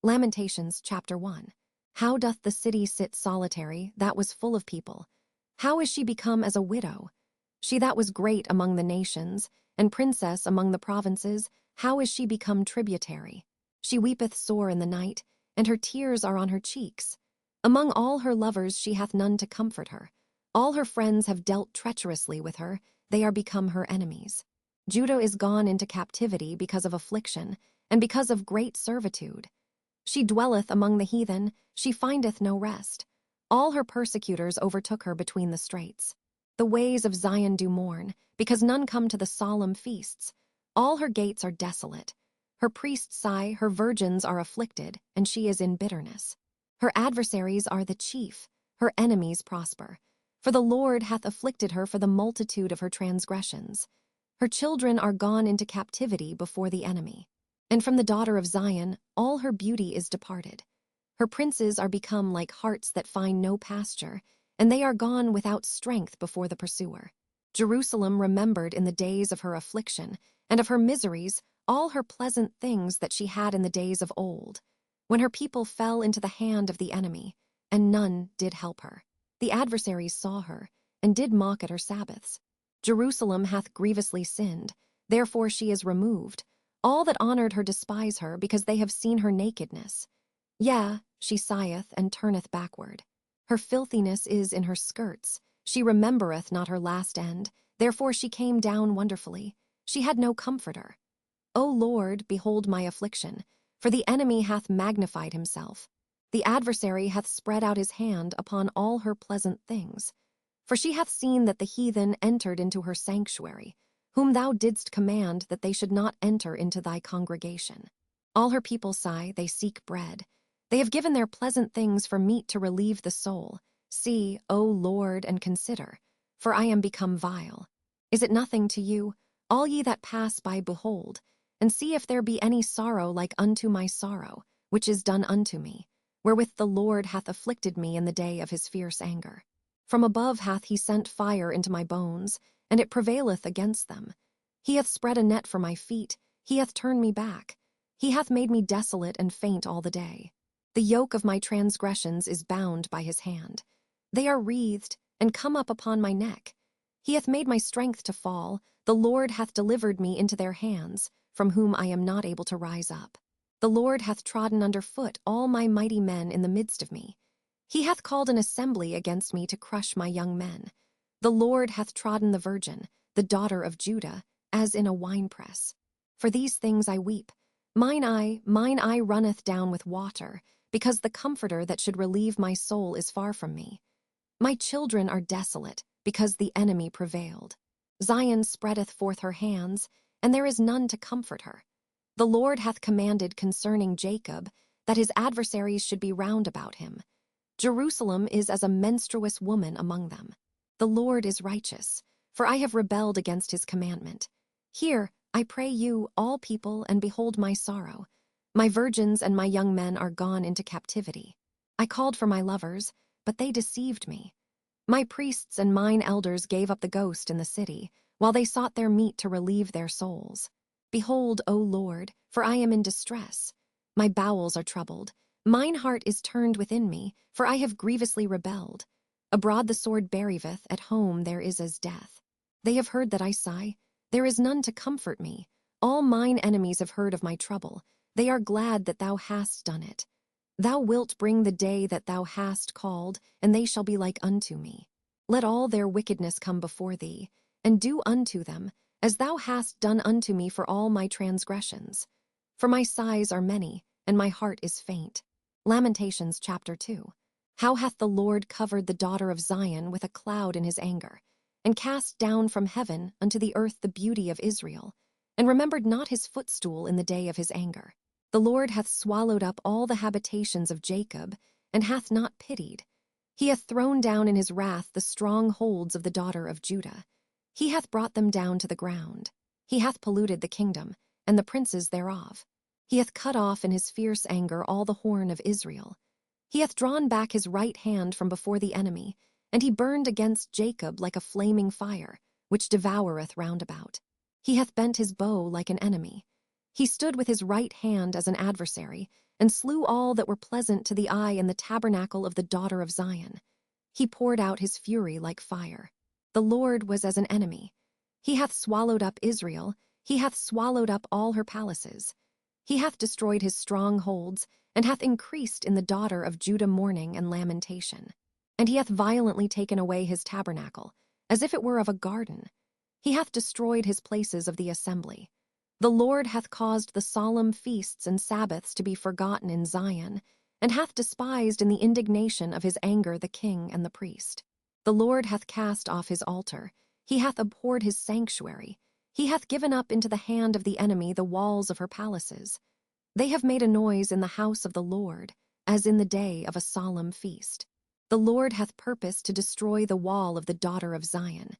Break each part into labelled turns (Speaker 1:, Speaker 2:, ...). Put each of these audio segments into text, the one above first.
Speaker 1: Lamentations chapter 1. How doth the city sit solitary, that was full of people? How is she become as a widow? She that was great among the nations, and princess among the provinces, how is she become tributary? She weepeth sore in the night, and her tears are on her cheeks. Among all her lovers she hath none to comfort her. All her friends have dealt treacherously with her, they are become her enemies. Judah is gone into captivity because of affliction, and because of great servitude. She dwelleth among the heathen, she findeth no rest. All her persecutors overtook her between the straits. The ways of Zion do mourn, because none come to the solemn feasts. All her gates are desolate. Her priests sigh, her virgins are afflicted, and she is in bitterness. Her adversaries are the chief, her enemies prosper. For the Lord hath afflicted her for the multitude of her transgressions. Her children are gone into captivity before the enemy. And from the daughter of Zion all her beauty is departed. Her princes are become like harts that find no pasture, and they are gone without strength before the pursuer. Jerusalem remembered in the days of her affliction, and of her miseries all her pleasant things that she had in the days of old, when her people fell into the hand of the enemy, and none did help her. The adversaries saw her, and did mock at her Sabbaths. Jerusalem hath grievously sinned, therefore she is removed. All that honored her despise her, because they have seen her nakedness. Yea, she sigheth and turneth backward. Her filthiness is in her skirts. She remembereth not her last end, therefore she came down wonderfully. She had no comforter. O Lord, behold my affliction, for the enemy hath magnified himself. The adversary hath spread out his hand upon all her pleasant things. For she hath seen that the heathen entered into her sanctuary, whom thou didst command that they should not enter into thy congregation. All her people sigh, they seek bread. They have given their pleasant things for meat to relieve the soul. See, O Lord, and consider, for I am become vile. Is it nothing to you? All ye that pass by behold, and see if there be any sorrow like unto my sorrow, which is done unto me, wherewith the Lord hath afflicted me in the day of his fierce anger. From above hath he sent fire into my bones, and it prevaileth against them. He hath spread a net for my feet, he hath turned me back. He hath made me desolate and faint all the day. The yoke of my transgressions is bound by his hand. They are wreathed, and come up upon my neck. He hath made my strength to fall, the Lord hath delivered me into their hands, from whom I am not able to rise up. The Lord hath trodden under foot all my mighty men in the midst of me. He hath called an assembly against me to crush my young men. The Lord hath trodden the virgin, the daughter of Judah, as in a winepress. For these things I weep. Mine eye runneth down with water, because the comforter that should relieve my soul is far from me. My children are desolate, because the enemy prevailed. Zion spreadeth forth her hands, and there is none to comfort her. The Lord hath commanded concerning Jacob, that his adversaries should be round about him. Jerusalem is as a menstruous woman among them. The Lord is righteous, for I have rebelled against his commandment. Hear, I pray you, all people, and behold my sorrow. My virgins and my young men are gone into captivity. I called for my lovers, but they deceived me. My priests and mine elders gave up the ghost in the city, while they sought their meat to relieve their souls. Behold, O Lord, for I am in distress. My bowels are troubled. Mine heart is turned within me, for I have grievously rebelled. Abroad the sword beriveth, at home there is as death. They have heard that I sigh. There is none to comfort me. All mine enemies have heard of my trouble. They are glad that thou hast done it. Thou wilt bring the day that thou hast called, and they shall be like unto me. Let all their wickedness come before thee, and do unto them, as thou hast done unto me for all my transgressions. For my sighs are many, and my heart is faint. Lamentations chapter 2. How hath the Lord covered the daughter of Zion with a cloud in his anger, and cast down from heaven unto the earth the beauty of Israel, and remembered not his footstool in the day of his anger. The Lord hath swallowed up all the habitations of Jacob, and hath not pitied. He hath thrown down in his wrath the strongholds of the daughter of Judah. He hath brought them down to the ground. He hath polluted the kingdom, and the princes thereof. He hath cut off in his fierce anger all the horn of Israel. He hath drawn back his right hand from before the enemy, and he burned against Jacob like a flaming fire, which devoureth round about. He hath bent his bow like an enemy. He stood with his right hand as an adversary, and slew all that were pleasant to the eye in the tabernacle of the daughter of Zion. He poured out his fury like fire. The Lord was as an enemy. He hath swallowed up Israel, he hath swallowed up all her palaces. He hath destroyed his strongholds, and hath increased in the daughter of Judah mourning and lamentation. And he hath violently taken away his tabernacle, as if it were of a garden. He hath destroyed his places of the assembly. The Lord hath caused the solemn feasts and Sabbaths to be forgotten in Zion, and hath despised in the indignation of his anger the king and the priest. The Lord hath cast off his altar, he hath abhorred his sanctuary, he hath given up into the hand of the enemy the walls of her palaces. They have made a noise in the house of the Lord, as in the day of a solemn feast. The Lord hath purposed to destroy the wall of the daughter of Zion.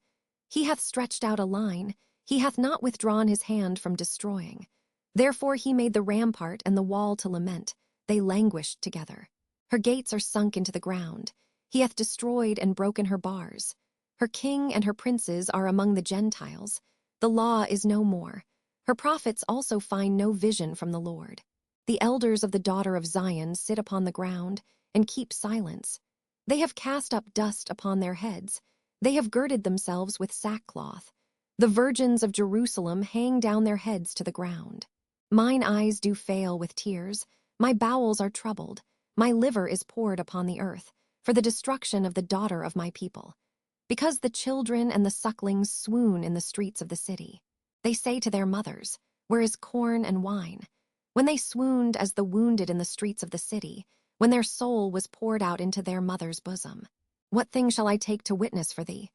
Speaker 1: He hath stretched out a line, he hath not withdrawn his hand from destroying. Therefore he made the rampart and the wall to lament, they languished together. Her gates are sunk into the ground, he hath destroyed and broken her bars. Her king and her princes are among the Gentiles. The law is no more. Her prophets also find no vision from the Lord. The elders of the daughter of Zion sit upon the ground and keep silence. They have cast up dust upon their heads. They have girded themselves with sackcloth. The virgins of Jerusalem hang down their heads to the ground. Mine eyes do fail with tears. My bowels are troubled. My liver is poured upon the earth, for the destruction of the daughter of my people. Because the children and the sucklings swoon in the streets of the city. They say to their mothers, where is corn and wine? When they swooned as the wounded in the streets of the city, when their soul was poured out into their mother's bosom. What thing shall I take to witness for thee?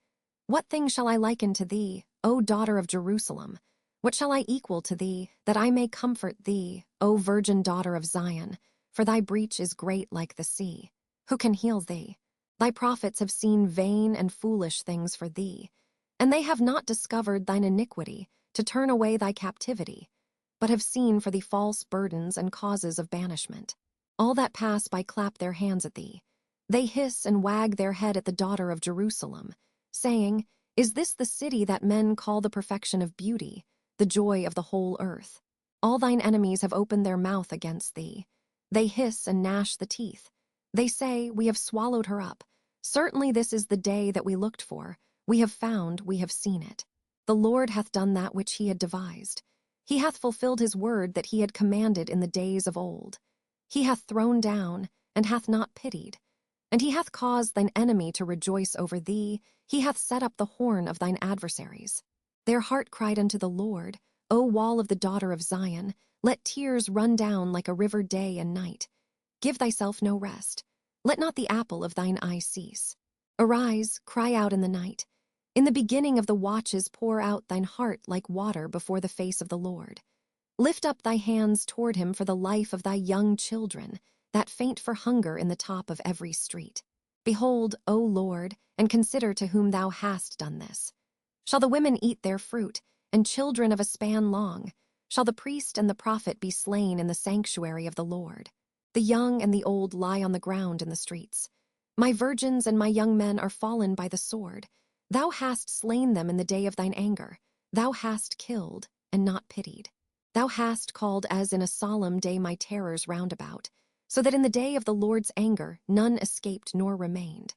Speaker 1: What thing shall I liken to thee, O daughter of Jerusalem? What shall I equal to thee, that I may comfort thee, O virgin daughter of Zion? For thy breach is great like the sea. Who can heal thee? Thy prophets have seen vain and foolish things for thee, and they have not discovered thine iniquity, to turn away thy captivity, but have seen for thee false burdens and causes of banishment. All that pass by clap their hands at thee. They hiss and wag their head at the daughter of Jerusalem, saying, Is this the city that men call the perfection of beauty, the joy of the whole earth? All thine enemies have opened their mouth against thee. They hiss and gnash the teeth. They say, We have swallowed her up. Certainly this is the day that we looked for. We have found, we have seen it. The Lord hath done that which he had devised. He hath fulfilled his word that he had commanded in the days of old. He hath thrown down, and hath not pitied. And he hath caused thine enemy to rejoice over thee. He hath set up the horn of thine adversaries. Their heart cried unto the Lord, O wall of the daughter of Zion, let tears run down like a river day and night. Give thyself no rest. Let not the apple of thine eye cease. Arise, cry out in the night. In the beginning of the watches pour out thine heart like water before the face of the Lord. Lift up thy hands toward him for the life of thy young children, that faint for hunger in the top of every street. Behold, O Lord, and consider to whom thou hast done this. Shall the women eat their fruit, and children of a span long? Shall the priest and the prophet be slain in the sanctuary of the Lord? The young and the old lie on the ground in the streets. My virgins and my young men are fallen by the sword. Thou hast slain them in the day of thine anger. Thou hast killed, and not pitied. Thou hast called as in a solemn day my terrors round about, so that in the day of the Lord's anger none escaped nor remained.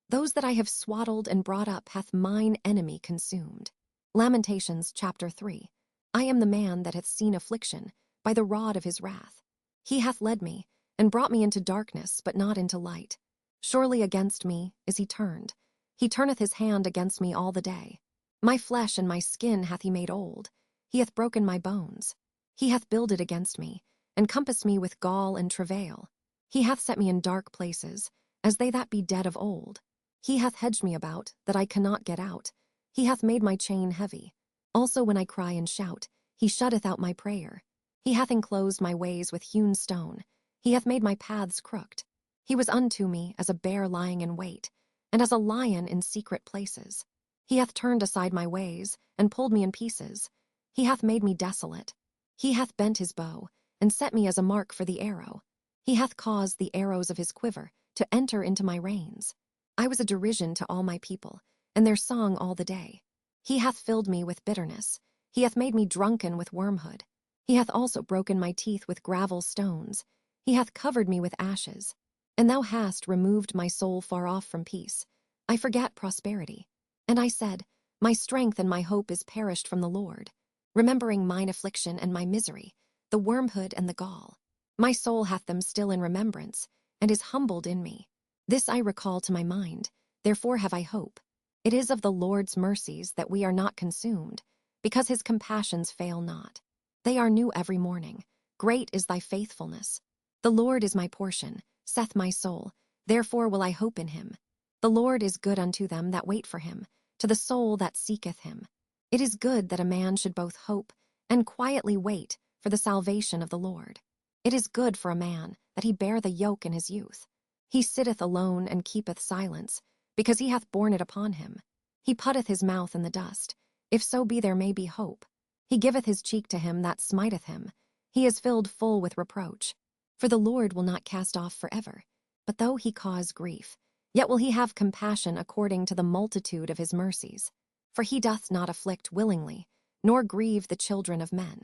Speaker 1: Those that I have swaddled and brought up hath mine enemy consumed. Lamentations chapter 3. I am the man that hath seen affliction, by the rod of his wrath. He hath led me, and brought me into darkness, but not into light. Surely against me is he turned. He turneth his hand against me all the day. My flesh and my skin hath he made old. He hath broken my bones. He hath builded against me, and compassed me with gall and travail. He hath set me in dark places, as they that be dead of old. He hath hedged me about, that I cannot get out. He hath made my chain heavy. Also when I cry and shout, he shutteth out my prayer. He hath enclosed my ways with hewn stone. He hath made my paths crooked. He was unto me as a bear lying in wait, and as a lion in secret places. He hath turned aside my ways, and pulled me in pieces. He hath made me desolate. He hath bent his bow, and set me as a mark for the arrow. He hath caused the arrows of his quiver to enter into my reins. I was a derision to all my people, and their song all the day. He hath filled me with bitterness. He hath made me drunken with wormwood. He hath also broken my teeth with gravel stones. He hath covered me with ashes, and thou hast removed my soul far off from peace. I forgat prosperity. And I said, my strength and my hope is perished from the Lord, remembering mine affliction and my misery, the wormhood and the gall. My soul hath them still in remembrance, and is humbled in me. This I recall to my mind, therefore have I hope. It is of the Lord's mercies that we are not consumed, because his compassions fail not. They are new every morning. Great is thy faithfulness. The Lord is my portion, saith my soul, therefore will I hope in him. The Lord is good unto them that wait for him, to the soul that seeketh him. It is good that a man should both hope and quietly wait for the salvation of the Lord. It is good for a man that he bear the yoke in his youth. He sitteth alone and keepeth silence, because he hath borne it upon him. He putteth his mouth in the dust, if so be there may be hope. He giveth his cheek to him that smiteth him. He is filled full with reproach. For the Lord will not cast off forever, but though he cause grief, yet will he have compassion according to the multitude of his mercies. For he doth not afflict willingly, nor grieve the children of men.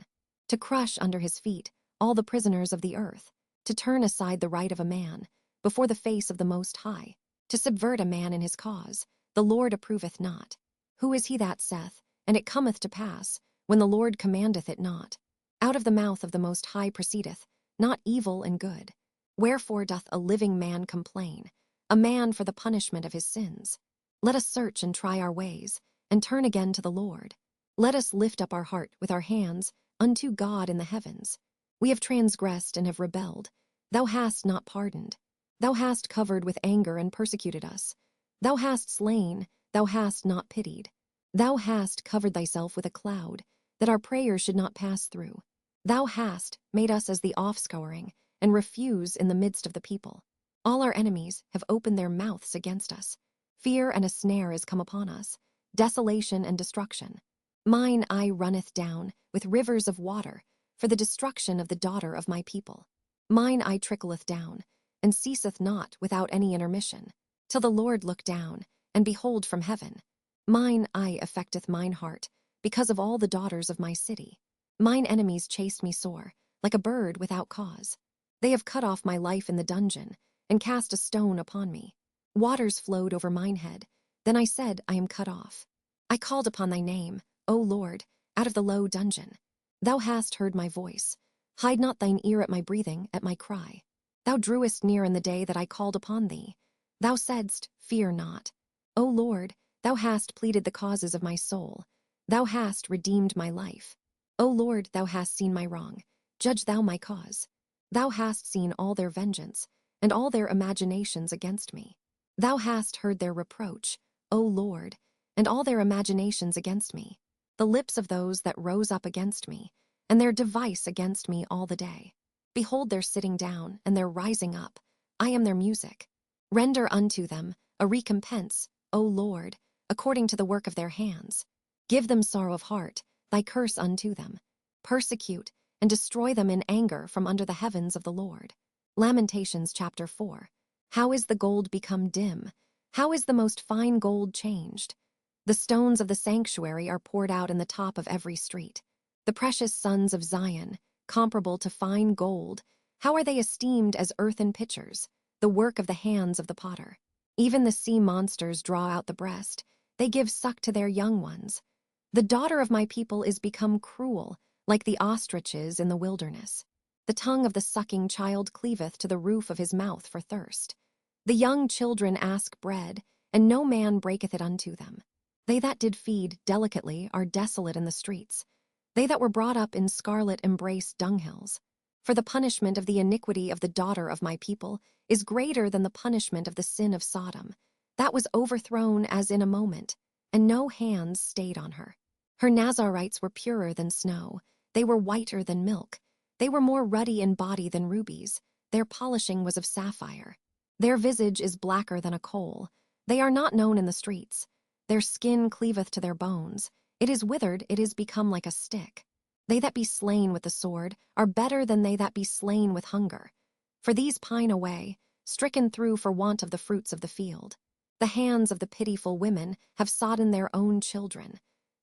Speaker 1: To crush under his feet all the prisoners of the earth, to turn aside the right of a man before the face of the Most High, to subvert a man in his cause, the Lord approveth not. Who is he that saith, and it cometh to pass, when the Lord commandeth it not? Out of the mouth of the Most High proceedeth not evil and good. Wherefore doth a living man complain, a man for the punishment of his sins? Let us search and try our ways, and turn again to the Lord. Let us lift up our heart with our hands unto God in the heavens. We have transgressed and have rebelled. Thou hast not pardoned. Thou hast covered with anger and persecuted us. Thou hast slain, thou hast not pitied. Thou hast covered thyself with a cloud, that our prayers should not pass through. Thou hast made us as the offscouring, and refuse in the midst of the people. All our enemies have opened their mouths against us. Fear and a snare is come upon us, desolation and destruction. Mine eye runneth down with rivers of water for the destruction of the daughter of my people. Mine eye trickleth down, and ceaseth not without any intermission, till the Lord look down, and behold from heaven. Mine eye affecteth mine heart, because of all the daughters of my city. Mine enemies chased me sore, like a bird without cause. They have cut off my life in the dungeon, and cast a stone upon me. Waters flowed over mine head. Then I said, I am cut off. I called upon thy name, O Lord, out of the low dungeon. Thou hast heard my voice. Hide not thine ear at my breathing, at my cry. Thou drewest near in the day that I called upon thee. Thou saidst, fear not. O Lord, thou hast pleaded the causes of my soul. Thou hast redeemed my life. O Lord, thou hast seen my wrong. Judge thou my cause. Thou hast seen all their vengeance, and all their imaginations against me. Thou hast heard their reproach, O Lord, and all their imaginations against me, the lips of those that rose up against me, and their device against me all the day. Behold their sitting down, and their rising up. I am their music. Render unto them a recompense, O Lord, according to the work of their hands. Give them sorrow of heart, thy curse unto them. Persecute and destroy them in anger from under the heavens of the Lord. Lamentations chapter 4. How is the gold become dim? How is the most fine gold changed? The stones of the sanctuary are poured out in the top of every street. The precious sons of Zion, comparable to fine gold, how are they esteemed as earthen pitchers, the work of the hands of the potter? Even the sea monsters draw out the breast. They give suck to their young ones. The daughter of my people is become cruel, like the ostriches in the wilderness. The tongue of the sucking child cleaveth to the roof of his mouth for thirst. The young children ask bread, and no man breaketh it unto them. They that did feed delicately are desolate in the streets. They that were brought up in scarlet embrace dunghills. For the punishment of the iniquity of the daughter of my people is greater than the punishment of the sin of Sodom. That was overthrown as in a moment, and no hands stayed on her. Her Nazarites were purer than snow. They were whiter than milk. They were more ruddy in body than rubies. Their polishing was of sapphire. Their visage is blacker than a coal. They are not known in the streets. Their skin cleaveth to their bones. It is withered, it is become like a stick. They that be slain with the sword are better than they that be slain with hunger. For these pine away, stricken through for want of the fruits of the field. The hands of the pitiful women have sodden their own children.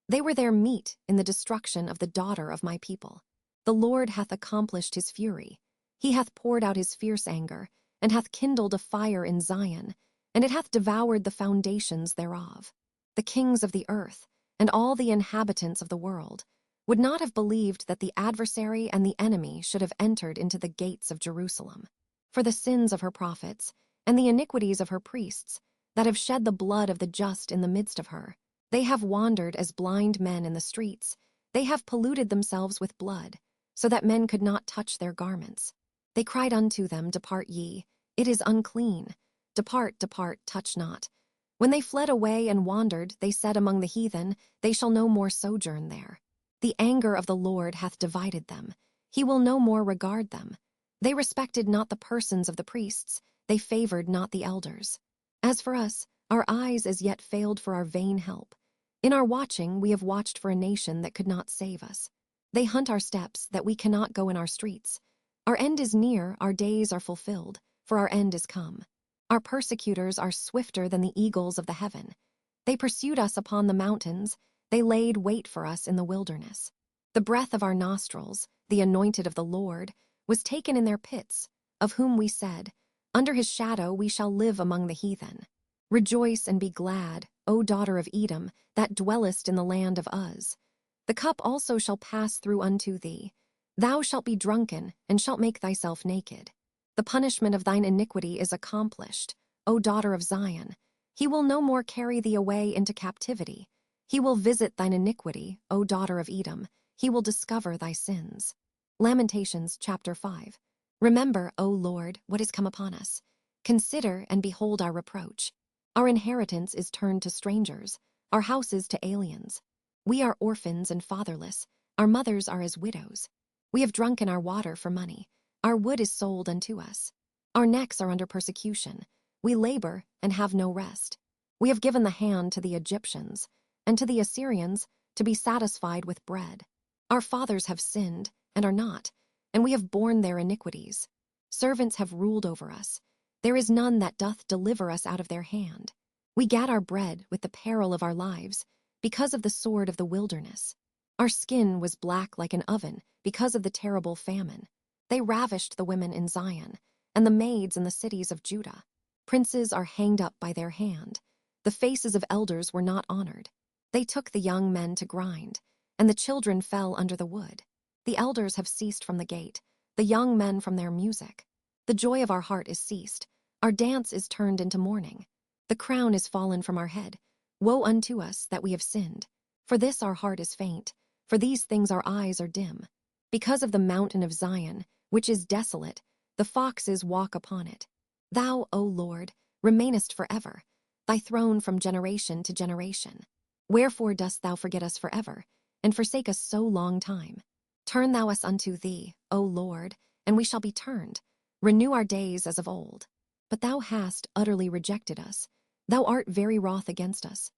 Speaker 1: They were their meat in the destruction of the daughter of my people. The Lord hath accomplished his fury. He hath poured out his fierce anger, and hath kindled a fire in Zion, and it hath devoured the foundations thereof. The kings of the earth, and all the inhabitants of the world, would not have believed that the adversary and the enemy should have entered into the gates of Jerusalem. For the sins of her prophets, and the iniquities of her priests, that have shed the blood of the just in the midst of her, they have wandered as blind men in the streets, they have polluted themselves with blood, so that men could not touch their garments. They cried unto them, Depart ye, it is unclean. Depart, depart, touch not. When they fled away and wandered, they said among the heathen, They shall no more sojourn there. The anger of the Lord hath divided them. He will no more regard them. They respected not the persons of the priests, they favored not the elders. As for us, our eyes as yet failed for our vain help. In our watching we have watched for a nation that could not save us. They hunt our steps, that we cannot go in our streets. Our end is near, our days are fulfilled, for our end is come. Our persecutors are swifter than the eagles of the heaven. They pursued us upon the mountains, they laid wait for us in the wilderness. The breath of our nostrils, the anointed of the Lord, was taken in their pits, of whom we said, Under his shadow we shall live among the heathen. Rejoice and be glad, O daughter of Edom, that dwellest in the land of Uz. The cup also shall pass through unto thee. Thou shalt be drunken, and shalt make thyself naked. The punishment of thine iniquity is accomplished, O daughter of Zion. He will no more carry thee away into captivity. He will visit thine iniquity, O daughter of Edom. He will discover thy sins. Lamentations chapter 5. Remember, O Lord, what is come upon us. Consider and behold our reproach. Our inheritance is turned to strangers, our houses to aliens. We are orphans and fatherless, our mothers are as widows. We have drunken our water for money, our wood is sold unto us. Our necks are under persecution, we labor and have no rest. We have given the hand to the Egyptians, and to the Assyrians to be satisfied with bread. Our fathers have sinned, and are not, and we have borne their iniquities. Servants have ruled over us. There is none that doth deliver us out of their hand. We gat our bread with the peril of our lives, because of the sword of the wilderness. Our skin was black like an oven, because of the terrible famine. They ravished the women in Zion, and the maids in the cities of Judah. Princes are hanged up by their hand. The faces of elders were not honored. They took the young men to grind, and the children fell under the wood. The elders have ceased from the gate, the young men from their music. The joy of our heart is ceased, our dance is turned into mourning. The crown is fallen from our head. Woe unto us that we have sinned. For this our heart is faint, for these things our eyes are dim. Because of the mountain of Zion, which is desolate, the foxes walk upon it. Thou, O Lord, remainest forever, thy throne from generation to generation. Wherefore dost thou forget us forever, and forsake us so long time? Turn thou us unto thee, O Lord, and we shall be turned. Renew our days as of old. But thou hast utterly rejected us. Thou art very wroth against us.